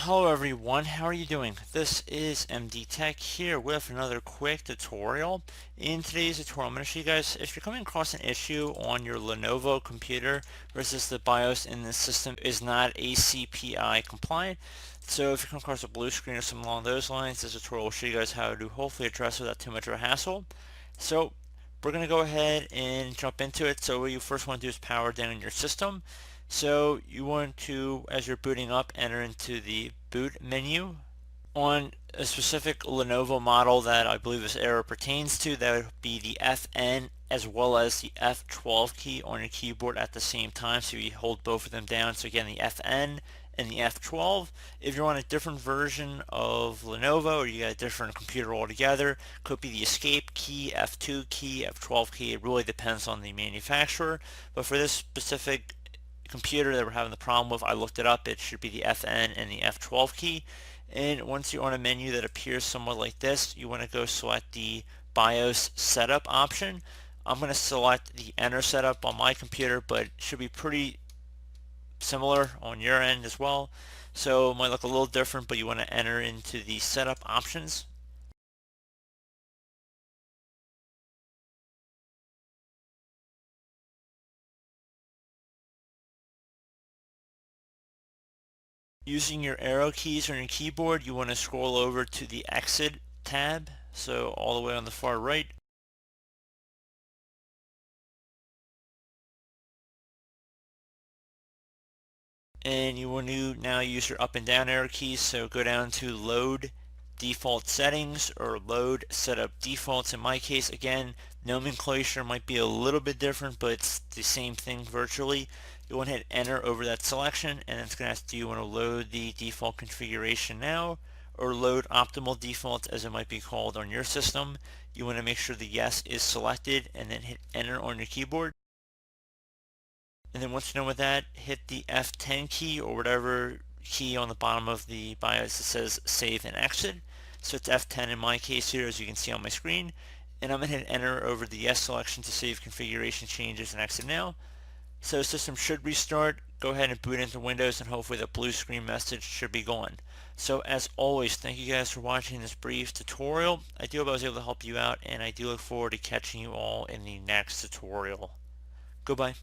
Hello everyone, how are you doing? This is MD Tech here with another quick tutorial. In today's tutorial, I'm going to show you guys if you're coming across an issue on your Lenovo computer versus the BIOS in the system is not ACPI compliant. So if you come across a blue screen or something along those lines, this tutorial will show you guys how to hopefully address it without too much of a hassle. So we're going to go ahead and jump into it. So what you first want to do is power down your system. So you want to, as you're booting up, enter into the boot menu. On a specific Lenovo model that I believe this error pertains to, that would be the FN as well as the F12 key on your keyboard at the same time. So you hold both of them down. So again, the FN and the F12. If you're on a different version of Lenovo or you got a different computer altogether, could be the escape key, F2 key, F12 key. It really depends on the manufacturer. But for this specific computer that we're having the problem with, I looked it up. It should be the FN and the F12 key. And once you're on a menu that appears somewhat like this, you want to go select the BIOS setup option. I'm going to select the enter setup on my computer, but it should be pretty similar on your end as well. So it might look a little different, but you want to enter into the setup options. Using your arrow keys on your keyboard, you want to scroll over to the exit tab, so all the way on the far right. And you want to now use your up and down arrow keys, so go down to load default settings or load setup defaults. In my case, again, nomenclature might be a little bit different, but it's the same thing virtually. You want to hit enter over that selection, and it's going to ask, do you want to load the default configuration now or load optimal defaults as it might be called on your system. You want to make sure the yes is selected and then hit enter on your keyboard. And then once you're done with that, hit the F10 key or whatever key on the bottom of the BIOS that says save and exit. So it's F10 in my case here, as you can see on my screen. And I'm going to hit enter over the yes selection to save configuration changes and exit now. So the system should restart. Go ahead and boot into Windows and hopefully the blue screen message should be gone. So as always, thank you guys for watching this brief tutorial. I do hope I was able to help you out, and I do look forward to catching you all in the next tutorial. Goodbye.